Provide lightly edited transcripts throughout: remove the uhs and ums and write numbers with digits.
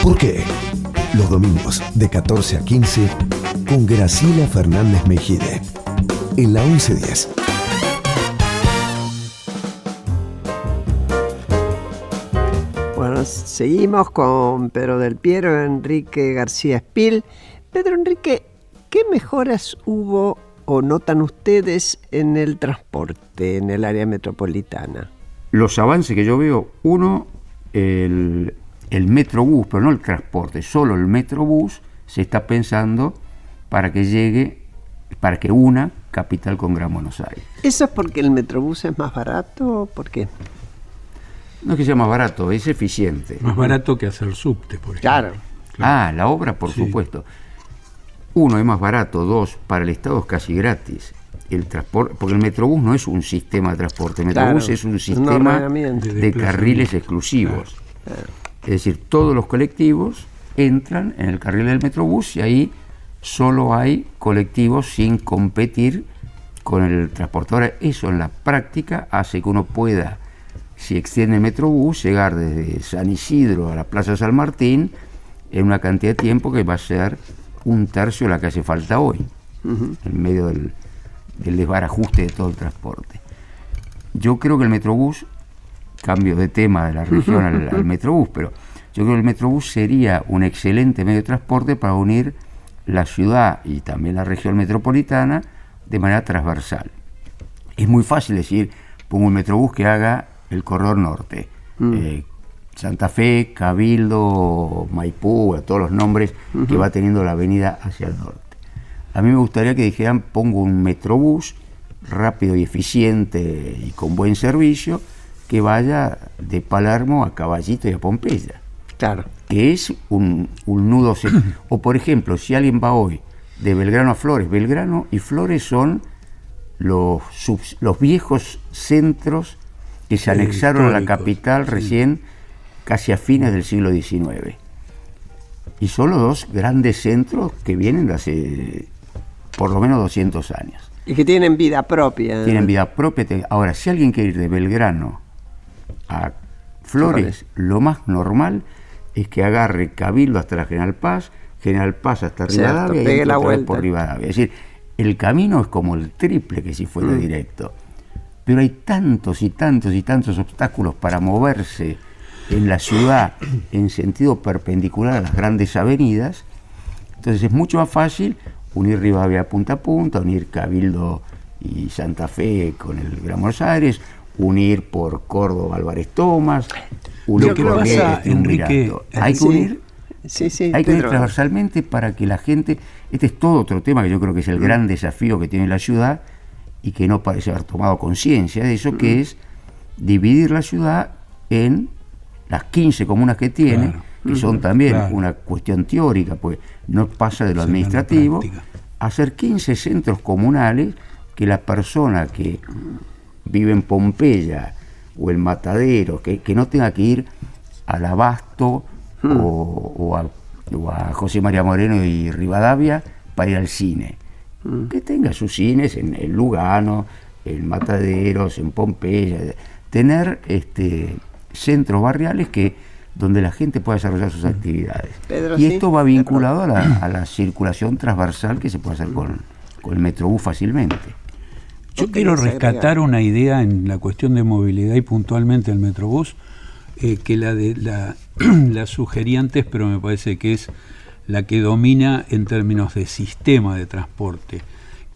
¿Por qué? Los domingos de 14 a 15 con Graciela Fernández Mejide en la 1110. Bueno, seguimos con Pedro del Piero, Enrique García Spil. Pedro Enrique, ¿qué mejoras hubo o notan ustedes en el transporte en el área metropolitana? Los avances que yo veo, uno, el Metrobús, pero no el transporte, solo el Metrobús se está pensando para que llegue, para que una capital con Gran Buenos Aires. ¿Eso es porque el Metrobús es más barato o por qué? No es que sea más barato, es eficiente. Más barato que hacer subte, por ejemplo. Claro. Ah, la obra, por supuesto. Uno, es más barato. Dos, para el Estado es casi gratis. El transporte, porque el Metrobús no es un sistema de transporte, el Metrobús es un sistema de carriles exclusivos. Claro. Es decir, todos los colectivos entran en el carril del Metrobús y ahí solo hay colectivos sin competir con el transporte. Ahora, eso en la práctica hace que uno pueda, si extiende el Metrobús, llegar desde San Isidro a la Plaza San Martín en una cantidad de tiempo que va a ser un tercio de la que hace falta hoy, en medio del desbarajuste de todo el transporte. Yo creo que el Metrobús, cambio de tema de la región al Metrobús, pero yo creo que el Metrobús sería un excelente medio de transporte para unir la ciudad y también la región metropolitana de manera transversal. Es muy fácil decir, pongo un Metrobús que haga el corredor norte, Santa Fe, Cabildo, Maipú, todos los nombres que va teniendo la avenida hacia el norte. A mí me gustaría que dijeran, pongo un Metrobús rápido y eficiente y con buen servicio que vaya de Palermo a Caballito y a Pompeya. Claro. Que es un nudo. O por ejemplo, si alguien va hoy de Belgrano a Flores, Belgrano y Flores son los viejos centros que se anexaron a la capital recién, casi a fines del siglo XIX. Y son los dos grandes centros que vienen de hace por lo menos 200 años. Y que tienen vida propia. Tienen vida propia. Ahora, si alguien quiere ir de Belgrano a Flores, lo más normal es que agarre Cabildo hasta la General Paz hasta Rivadavia, pegue la vuelta por Rivadavia. Es decir, el camino es como el triple que si fuera directo. Pero hay tantos y tantos y tantos obstáculos para moverse en la ciudad en sentido perpendicular a las grandes avenidas. Entonces es mucho más fácil unir Rivadavia punta a punta, unir Cabildo y Santa Fe con el Gran Buenos Aires, unir por Córdoba Álvarez Thomas, unir por Enrique, hay que unir, hay que unir Pedro, transversalmente para que la gente, este es todo otro tema que yo creo que es el gran desafío que tiene la ciudad y que no parece haber tomado conciencia de eso, que es dividir la ciudad en las 15 comunas que tiene, que son también una cuestión teórica, pues no pasa de lo administrativo, hacer 15 centros comunales que la persona que vive en Pompeya o el Matadero, que no tenga que ir al Abasto o a José María Moreno y Rivadavia para ir al cine, que tenga sus cines en Lugano, en Mataderos, en Pompeya, tener centros barriales donde la gente pueda desarrollar sus actividades. Pedro, y esto va vinculado a la circulación transversal que se puede hacer con el Metrobús fácilmente. Yo quiero rescatar una idea en la cuestión de movilidad y puntualmente el Metrobús, que la sugerí antes, pero me parece que es la que domina en términos de sistema de transporte,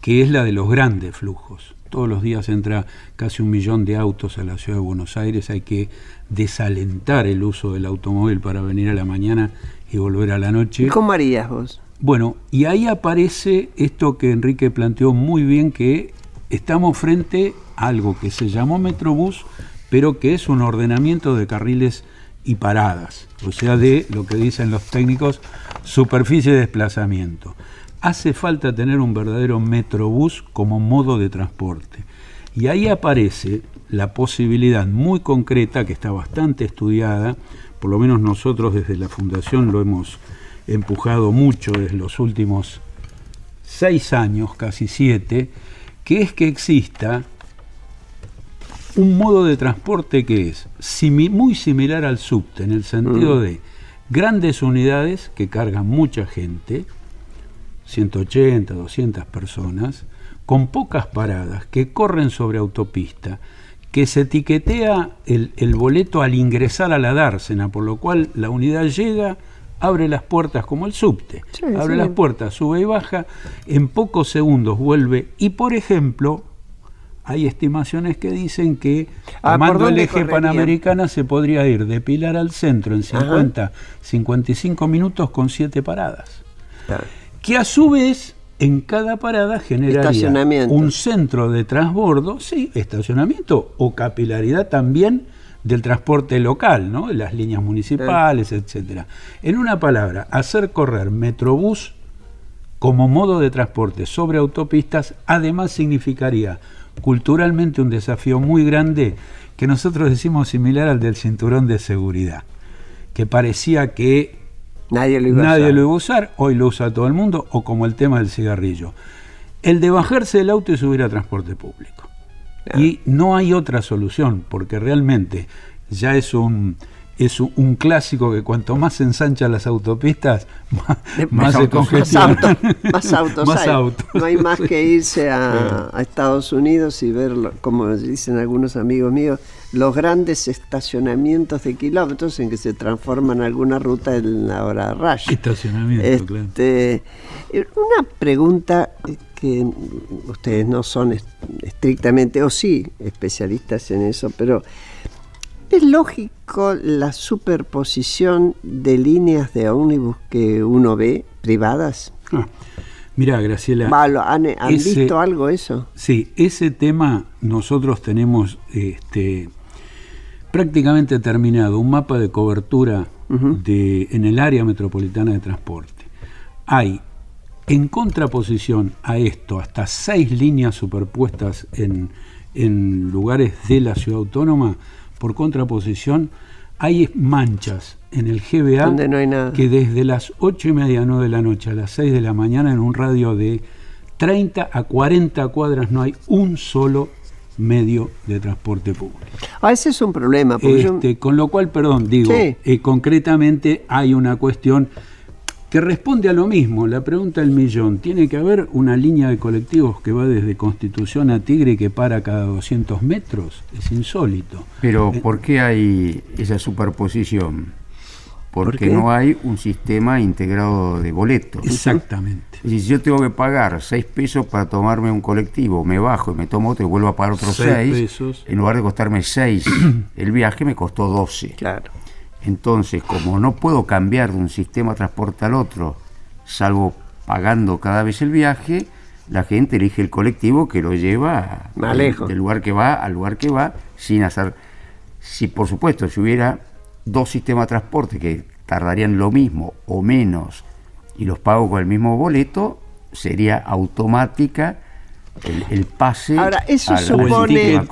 que es la de los grandes flujos. Todos los días entra casi 1 millón de autos a la ciudad de Buenos Aires, hay que desalentar el uso del automóvil para venir a la mañana y volver a la noche. ¿Y cómo harías vos? Bueno, y ahí aparece esto que Enrique planteó muy bien, que estamos frente a algo que se llamó Metrobús, pero que es un ordenamiento de carriles y paradas, o sea, de lo que dicen los técnicos, superficie de desplazamiento. Hace falta tener un verdadero Metrobús como modo de transporte. Y ahí aparece la posibilidad muy concreta, que está bastante estudiada, por lo menos nosotros desde la Fundación lo hemos empujado mucho desde los últimos 6 años, casi 7, que es que exista un modo de transporte que es muy similar al subte, en el sentido de grandes unidades que cargan mucha gente, 180, 200 personas, con pocas paradas, que corren sobre autopista, que se etiquetea el boleto al ingresar a la dársena, por lo cual la unidad llega, abre las puertas como el subte, abre las puertas, sube y baja, en pocos segundos vuelve, y por ejemplo, hay estimaciones que dicen que tomando el eje Panamericana se podría ir de Pilar al centro en 55 minutos con 7 paradas. Claro. Que a su vez en cada parada generaría un centro de transbordo, sí, estacionamiento o capilaridad también del transporte local, ¿no? Las líneas municipales, etcétera. En una palabra, hacer correr Metrobús como modo de transporte sobre autopistas, además significaría culturalmente un desafío muy grande que nosotros decimos similar al del cinturón de seguridad, que parecía que nadie lo iba a usar, hoy lo usa todo el mundo, o como el tema del cigarrillo. El de bajarse del auto y subir a transporte público. Claro. Y no hay otra solución, porque realmente ya es un clásico que cuanto más se ensanchan las autopistas, más se congestionan. Más autos. No hay más que irse a Estados Unidos y ver, como dicen algunos amigos míos, los grandes estacionamientos de kilómetros en que se transforman alguna ruta en la hora rush. Estacionamiento, claro. Una pregunta que ustedes no son estrictamente, o sí, especialistas en eso, pero ¿es lógico la superposición de líneas de ómnibus que uno ve privadas? Mirá, Graciela, ¿Han visto algo eso? Sí, ese tema nosotros tenemos prácticamente terminado un mapa de cobertura en el área metropolitana de transporte. Hay, en contraposición a esto, hasta 6 líneas superpuestas en lugares de la ciudad autónoma. Por contraposición, hay manchas en el GBA donde no hay nada, que desde las 8:30, 9 de la noche a las 6 de la mañana, en un radio de 30 a 40 cuadras, no hay un solo medio de transporte público. Ese es un problema. Con lo cual, concretamente hay una cuestión que responde a lo mismo, la pregunta del millón. ¿Tiene que haber una línea de colectivos que va desde Constitución a Tigre y que para cada 200 metros? Es insólito. Pero ¿por qué hay esa superposición? Porque no hay un sistema integrado de boletos. Exactamente. Y si yo tengo que pagar 6 pesos para tomarme un colectivo, me bajo y me tomo otro y vuelvo a pagar otros 6 pesos. En lugar de costarme 6, el viaje me costó 12. Claro. Entonces, como no puedo cambiar de un sistema de transporte al otro, salvo pagando cada vez el viaje, la gente elige el colectivo que lo lleva más lejos del lugar que va al lugar que va, sin hacer... Si, por supuesto, si hubiera 2 sistemas de transporte que tardarían lo mismo o menos y los pago con el mismo boleto, sería automática el pase. Ahora, eso supone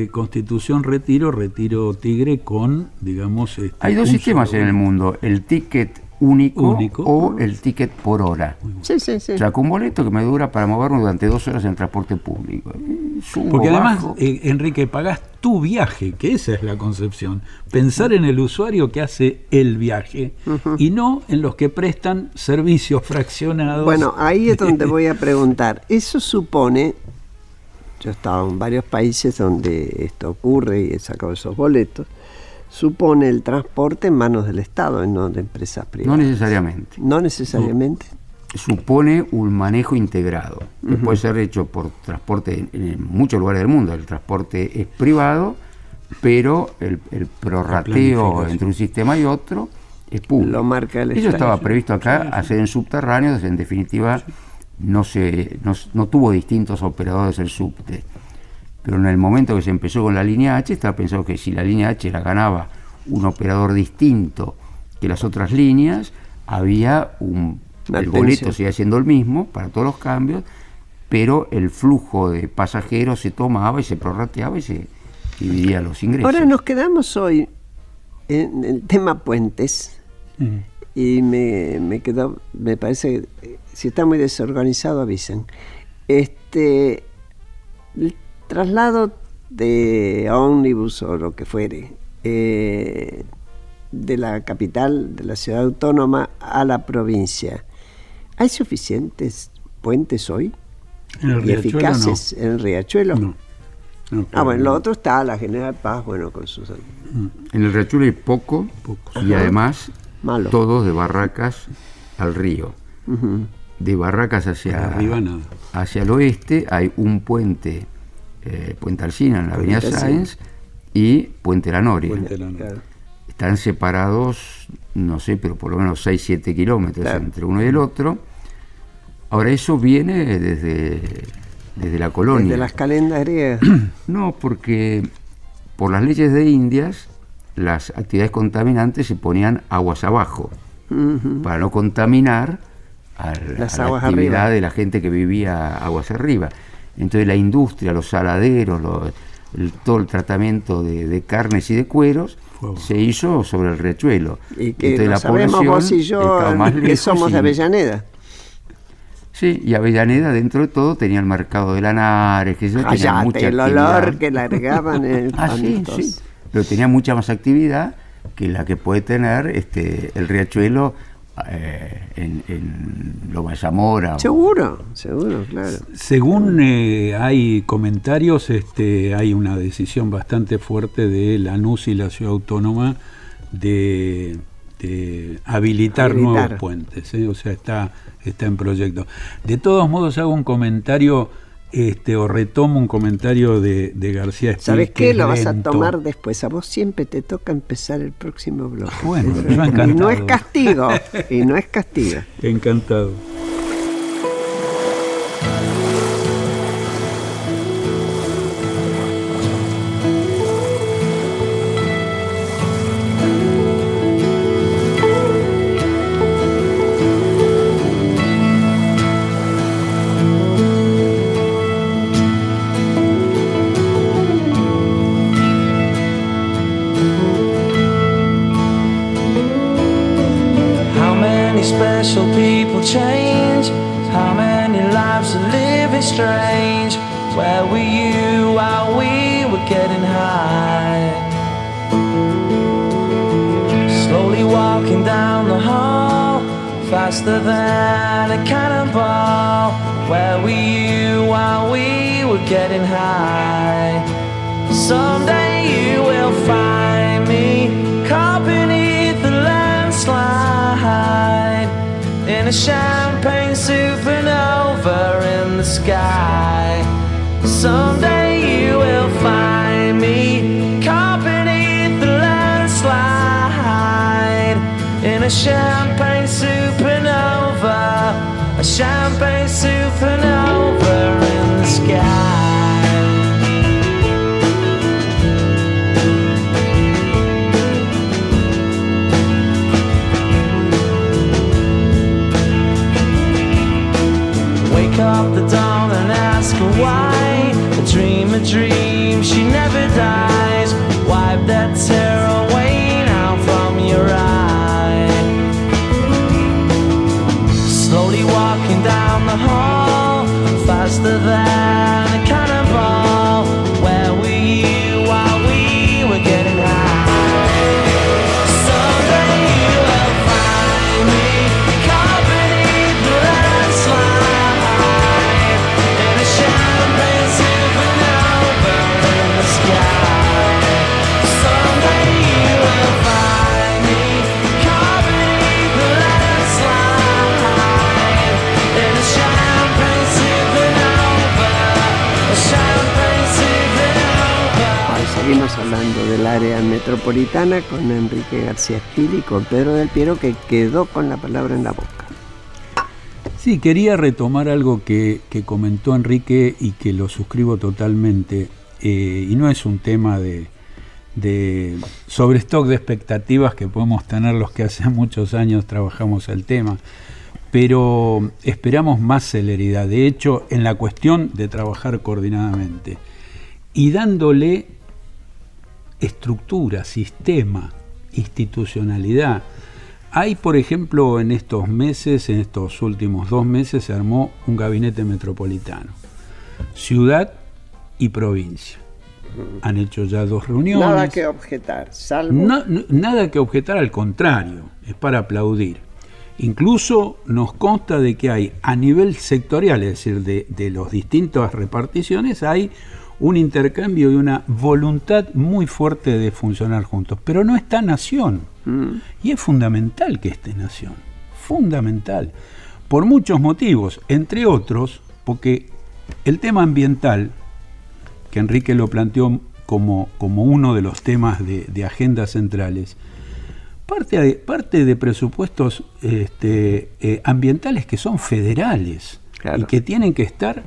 Constitución Retiro Tigre con, digamos... Hay 2 sistemas en el mundo, el ticket único o el ticket por hora. Sí. O sea, con un boleto que me dura para moverme durante 2 horas en transporte público. Porque además, Enrique, pagás tu viaje, que esa es la concepción. Pensar en el usuario que hace el viaje y no en los que prestan servicios fraccionados. Bueno, ahí es donde voy a preguntar. Eso supone, yo he estado en varios países donde esto ocurre y he sacado esos boletos, supone el transporte en manos del Estado, no de empresas privadas. No necesariamente. ¿No necesariamente? Supone un manejo integrado, que puede ser hecho por transporte en muchos lugares del mundo. El transporte es privado, pero el prorrateo entre un sistema y otro es público. Lo marca el Estado. Eso estaba previsto acá, hacer en subterráneos, en definitiva no tuvo distintos operadores el subte. Pero en el momento que se empezó con la línea H, estaba pensado que si la línea H la ganaba un operador distinto que las otras líneas, había el boleto seguía siendo el mismo para todos los cambios, pero el flujo de pasajeros se tomaba y se prorrateaba y se dividía los ingresos. Ahora nos quedamos hoy en el tema puentes y me parece que si está muy desorganizado avisen. El traslado de ómnibus o lo que fuere de la capital, de la ciudad autónoma, a la provincia. ¿Hay suficientes puentes hoy? En el ¿Y Riachuelo eficaces en el Riachuelo? no. Bueno, lo otro está la General Paz, bueno, con sus... En el Riachuelo hay poco y además Malo. todos de Barracas al río. Ujú. De Barracas Para hacia arriba nada. hacia el oeste hay un puente, Puente Alsina en la avenida Puente Sáenz y Puente La Noria. Puente La Noria. Claro. Están separados, no sé, pero por lo menos 6-7 kilómetros Claro. entre uno y el otro. Ahora eso viene desde la colonia. De las calendas griegas. No, porque por las leyes de Indias las actividades contaminantes se ponían aguas abajo Ujú. para no contaminar Las a la aguas actividad arriba. de la gente que vivía aguas arriba. Entonces la industria, los saladeros, todo el tratamiento de carnes y de cueros Fue se hizo sobre el riachuelo. Y que Entonces lo la sabemos población vos y yo, estaba más que lejos somos de y- Avellaneda. Sí, y Avellaneda dentro de todo tenía el mercado de Lanares, que tenía Cállate, mucha el actividad. olor que largaban en el Ah, sí, sí. Pero tenía mucha más actividad que la que puede tener el riachuelo en Loma de Zamora. Seguro, claro. Según hay comentarios, hay una decisión bastante fuerte de Lanús y la Ciudad Autónoma de habilitar nuevos puentes, o sea, está en proyecto. De todos modos, hago un comentario, o retomo un comentario de García Espil. ¿Sabes que qué? es Lo vas a lento. tomar después. A vos siempre te toca empezar el próximo bloque. Bueno, yo Y no encantado. es castigo. Y no es castigo. Encantado. How many special people change? How many lives are living strange? Where were you while we were getting high? Slowly walking down the hall, faster than a cannonball. Where were you while we were getting high? Someday you will find me caught beneath the landslide in a champagne supernova in the sky. Someday you will find me caught beneath the landslide in a champagne supernova, a champagne supernova in the sky. Wake up the dawn and ask her why. A dream, she never dies. Wipe that tear away now from your eye. Slowly walking down the hall, faster than a cannonball. Where were you while we were getting high? Someday you will find me caught beneath the landslide in a champagne supernova in the sky. Someday you will find me caught beneath the landslide in a champagne supernova, a champagne supernova. Hoy seguimos hablando del área metropolitana con Enrique García Espil y con Pedro del Piero, que quedó con la palabra en la boca. Sí, quería retomar algo que comentó Enrique y que lo suscribo totalmente, y no es un tema de sobrestock de expectativas que podemos tener los que hace muchos años trabajamos el tema, pero esperamos más celeridad, de hecho, en la cuestión de trabajar coordinadamente y dándole estructura, sistema, institucionalidad. Hay, por ejemplo, en estos últimos 2 meses, se armó un gabinete metropolitano, ciudad y provincia. han hecho ya 2 reuniones. Nada que objetar, salvo... Nada que objetar, al contrario, es para aplaudir. Incluso nos consta de que hay a nivel sectorial, es decir, de las distintas reparticiones, hay un intercambio y una voluntad muy fuerte de funcionar juntos. Pero no está Nación. Y es fundamental que esté Nación. Fundamental. Por muchos motivos, entre otros, porque el tema ambiental, que Enrique lo planteó como uno de los temas de agendas centrales, parte de presupuestos ambientales que son federales, claro, y que tienen que estar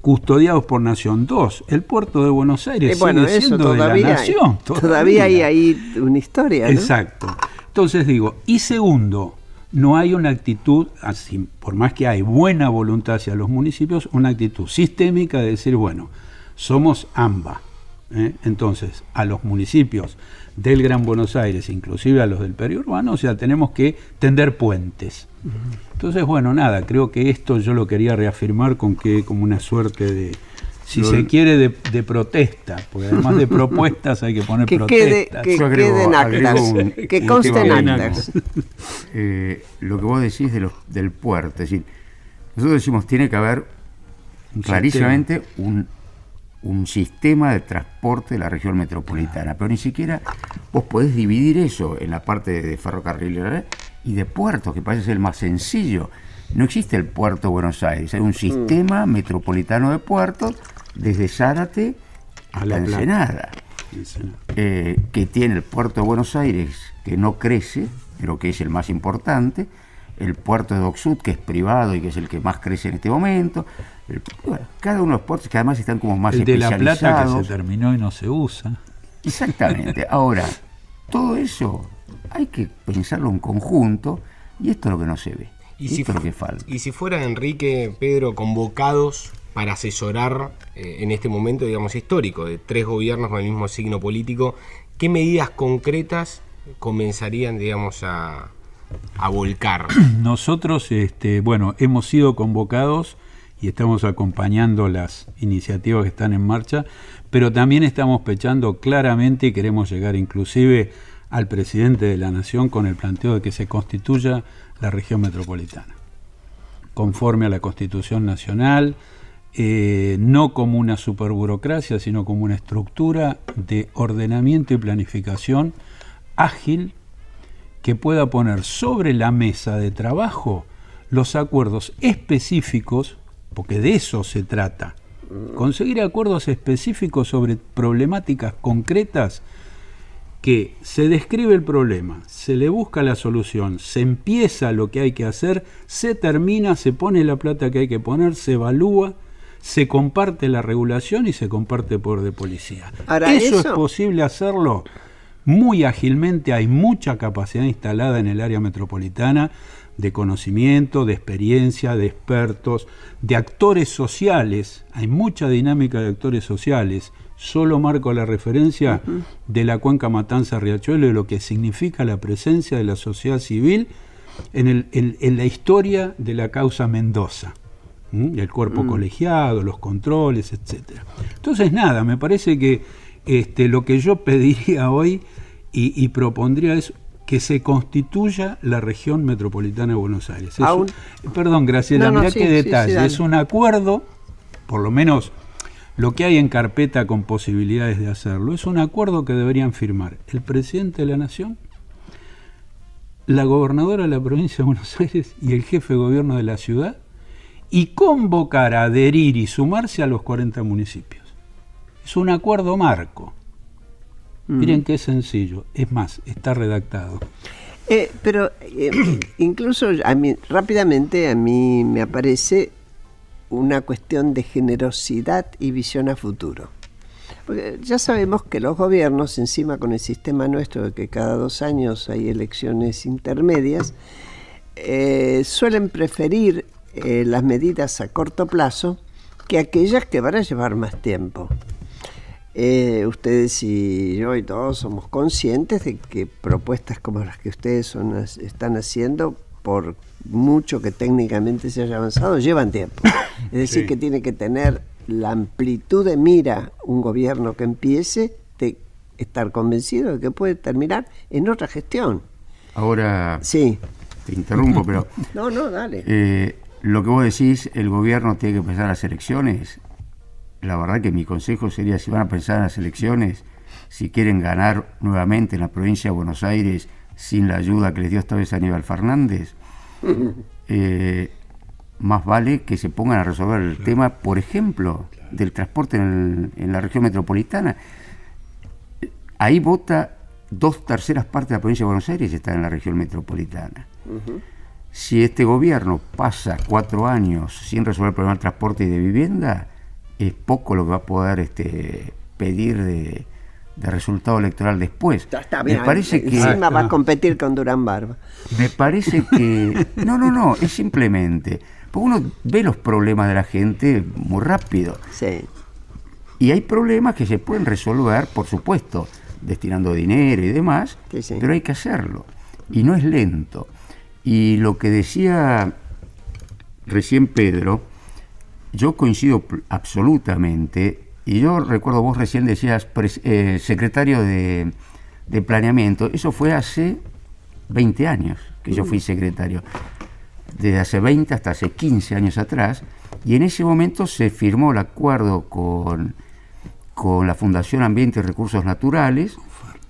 custodiados por Nación. 2, el puerto de Buenos Aires sigue siendo de la Nación. Todavía hay ahí una historia, ¿no? Exacto. Entonces digo, y segundo, no hay una actitud, así, por más que hay buena voluntad hacia los municipios, una actitud sistémica de decir, bueno, somos AMBA. Entonces, a los municipios del Gran Buenos Aires, inclusive a los del periurbano, o sea, tenemos que tender puentes. Entonces, bueno, nada, creo que esto yo lo quería reafirmar como una suerte de, si se quiere, de protesta, porque además de propuestas hay que poner protestas. Que queden actas, que consten actas. Lo que vos decís del puerto, es decir, nosotros decimos tiene que haber clarísimamente un sistema de transporte de la región metropolitana, pero ni siquiera vos podés dividir eso en la parte de ferrocarril y de puertos, que parece ser el más sencillo. No existe el puerto de Buenos Aires, hay un sistema metropolitano de puertos desde Zárate a la Ensenada, que tiene el puerto de Buenos Aires, que no crece, pero que es el más importante, el puerto de Dock Sud, que es privado y que es el que más crece en este momento. Cada uno de los puertos que además están como más especializados. El de La Plata, que se terminó y no se usa. Exactamente. Ahora, todo eso hay que pensarlo en conjunto, y esto es lo que no se ve. Esto es lo que falta. Y si fuera Enrique, Pedro, convocados para asesorar en este momento, digamos, histórico, de 3 gobiernos con el mismo signo político, ¿qué medidas concretas comenzarían, digamos, a volcar? Nosotros, hemos sido convocados y estamos acompañando las iniciativas que están en marcha, pero también estamos pechando claramente y queremos llegar inclusive al presidente de la Nación con el planteo de que se constituya la región metropolitana, conforme a la Constitución Nacional, no como una superburocracia, sino como una estructura de ordenamiento y planificación ágil que pueda poner sobre la mesa de trabajo los acuerdos específicos, porque de eso se trata, conseguir acuerdos específicos sobre problemáticas concretas, que se describe el problema, se le busca la solución, se empieza lo que hay que hacer, se termina, se pone la plata que hay que poner, se evalúa, se comparte la regulación y se comparte poder de policía. Ahora, eso es posible hacerlo muy ágilmente, hay mucha capacidad instalada en el área metropolitana de conocimiento, de experiencia, de expertos, de actores sociales, hay mucha dinámica de actores sociales. Solo marco la referencia de la cuenca Matanza-Riachuelo y lo que significa la presencia de la sociedad civil en la historia de la causa Mendoza, el cuerpo colegiado, los controles, etcétera. Entonces, nada, me parece que lo que yo pediría hoy y propondría es que se constituya la región metropolitana de Buenos Aires. Perdón, Graciela, mirá qué detalle. Es un acuerdo, por lo menos lo que hay en carpeta con posibilidades de hacerlo, es un acuerdo que deberían firmar el presidente de la Nación, la gobernadora de la provincia de Buenos Aires y el jefe de gobierno de la ciudad, y convocar a adherir y sumarse a los 40 municipios. Es un acuerdo marco. Miren qué sencillo. Es más, está redactado. Pero incluso rápidamente a mí me aparece una cuestión de generosidad y visión a futuro. Porque ya sabemos que los gobiernos, encima con el sistema nuestro de que cada 2 años hay elecciones intermedias, suelen preferir las medidas a corto plazo que aquellas que van a llevar más tiempo. Ustedes y yo y todos somos conscientes de que propuestas como las que ustedes están haciendo, por mucho que técnicamente se haya avanzado, llevan tiempo. Es decir, que tiene que tener la amplitud de mira un gobierno que empiece, de estar convencido de que puede terminar en otra gestión. Ahora, Sí. te interrumpo, pero No, dale. lo que vos decís, el gobierno tiene que pensar en las elecciones. La verdad que mi consejo sería, si van a pensar en las elecciones, si quieren ganar nuevamente en la provincia de Buenos Aires sin la ayuda que les dio esta vez Aníbal Fernández, más vale que se pongan a resolver el tema, por ejemplo, del transporte en la región metropolitana. Ahí vota 2/3 partes de la provincia de Buenos Aires y está en la región metropolitana. Si este gobierno pasa 4 años sin resolver el problema del transporte y de vivienda, es poco lo que va a poder pedir de resultado electoral después. Está bien. Me parece que Encima va a competir con Durán Barba. me parece que no, es simplemente porque uno ve los problemas de la gente muy rápido. Sí. Y hay problemas que se pueden resolver, por supuesto, destinando dinero y demás, Sí. pero hay que hacerlo. Y no es lento. Y lo que decía recién Pedro, yo coincido absolutamente, y yo recuerdo, vos recién decías secretario de planeamiento, eso fue hace 20 años que yo fui secretario, desde hace 20 hasta hace 15 años atrás, y en ese momento se firmó el acuerdo con la Fundación Ambiente y Recursos Naturales,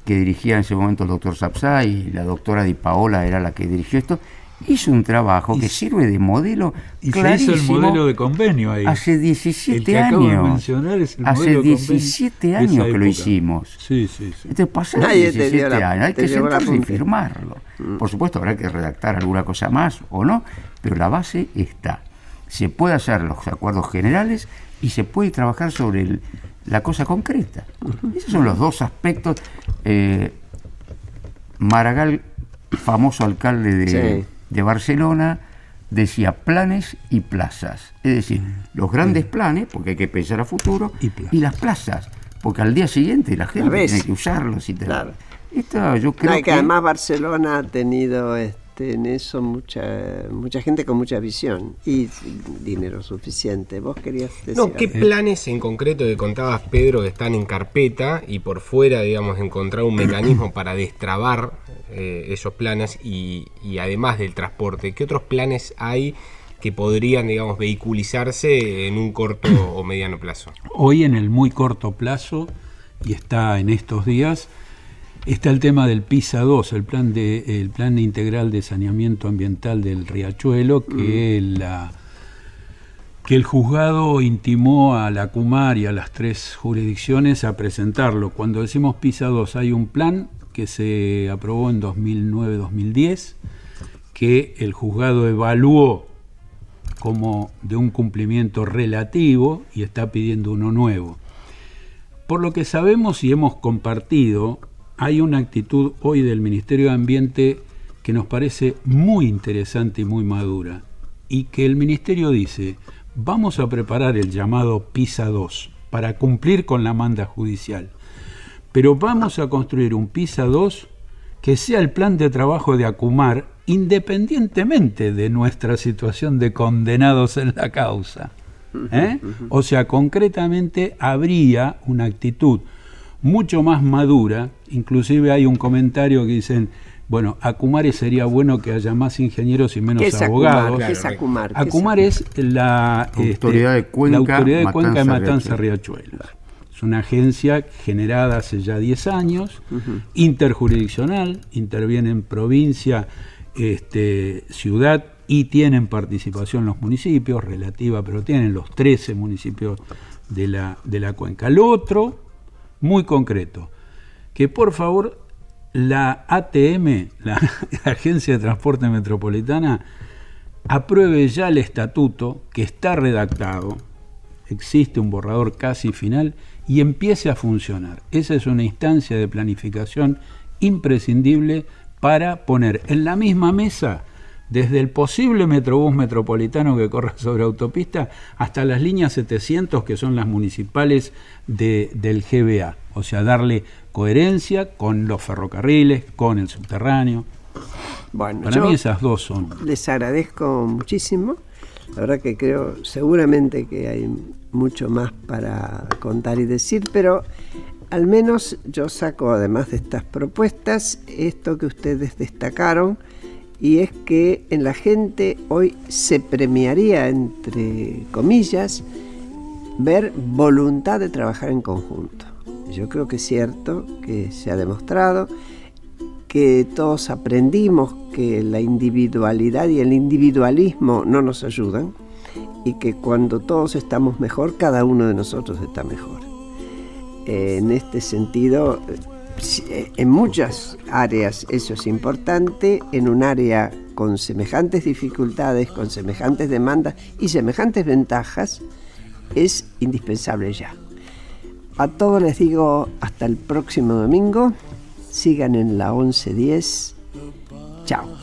que dirigía en ese momento el doctor Sapsay, y la doctora Di Paola era la que dirigió esto. Hizo un trabajo que sirve de modelo Y clarísimo. se hizo el modelo de convenio ahí. Hace 17 el que acabo de años. mencionar es el Hace modelo de 17 convenio de años esa que lo época. hicimos. Sí. Entonces pasaron Nadie te 17 dio la- años, hay te que llevó la sentarse y punta. firmarlo. Por supuesto habrá que redactar alguna cosa más o no, pero la base está. Se puede hacer los acuerdos generales y se puede trabajar sobre la cosa concreta. Esos son los dos aspectos. Maragall, famoso alcalde de Barcelona, decía planes y plazas. Es decir, los grandes planes, porque hay que pensar a futuro, Y las plazas, porque al día siguiente la gente vez. tiene que usarlos y tal. Claro. Esto yo creo Que además Barcelona ha tenido en eso mucha gente con mucha visión y dinero suficiente. ¿Vos querías decir No, ¿qué algo? planes en concreto que contabas, Pedro, que están en carpeta y por fuera, digamos, encontrar un mecanismo para destrabar esos planes y además del transporte? ¿Qué otros planes hay que podrían, digamos, vehiculizarse en un corto o mediano plazo? Hoy en el muy corto plazo, y está en estos días, está el tema del PISA 2, el plan integral de saneamiento ambiental del Riachuelo, que el juzgado intimó a la CUMAR y a las 3 jurisdicciones a presentarlo. Cuando decimos PISA 2, hay un plan que se aprobó en 2009-2010, que el juzgado evaluó como de un cumplimiento relativo y está pidiendo uno nuevo. Por lo que sabemos y hemos compartido, hay una actitud hoy del Ministerio de Ambiente que nos parece muy interesante y muy madura, y que el Ministerio dice: vamos a preparar el llamado PISA 2 para cumplir con la manda judicial, pero vamos a construir un PISA 2 que sea el plan de trabajo de ACUMAR, independientemente de nuestra situación de condenados en la causa. O sea, concretamente habría una actitud mucho más madura. Inclusive hay un comentario que dicen, bueno, ACUMAR sería bueno que haya más ingenieros y menos ¿Qué es abogados. ACUMAR? ¿Qué es ACUMAR? ¿Qué es ACUMAR es la Autoridad de Cuenca, y Matanza, Matanza Riachuelo. Es una agencia generada hace ya 10 años, interjurisdiccional, intervienen provincia, ciudad, y tienen participación los municipios, relativa, pero tienen los 13 municipios de la cuenca. Lo otro, muy concreto, que por favor la ATM, la Agencia de Transporte Metropolitana, apruebe ya el estatuto que está redactado, existe un borrador casi final, y empiece a funcionar. Esa es una instancia de planificación imprescindible para poner en la misma mesa, desde el posible metrobús metropolitano que corra sobre autopista hasta las líneas 700, que son las municipales del GBA. O sea, darle coherencia con los ferrocarriles, con el subterráneo. Bueno, Para mí esas dos son. les agradezco muchísimo La verdad que creo seguramente que hay mucho más para contar y decir, pero al menos yo saco, además de estas propuestas, esto que ustedes destacaron, y es que en la gente hoy se premiaría, entre comillas, ver voluntad de trabajar en conjunto. Yo creo que es cierto, que se ha demostrado, que todos aprendimos que la individualidad y el individualismo no nos ayudan, y que cuando todos estamos mejor, cada uno de nosotros está mejor. En este sentido, en muchas áreas eso es importante. En un área con semejantes dificultades, con semejantes demandas y semejantes ventajas, es indispensable ya. A todos les digo hasta el próximo domingo. Sigan en la 1110. Chao.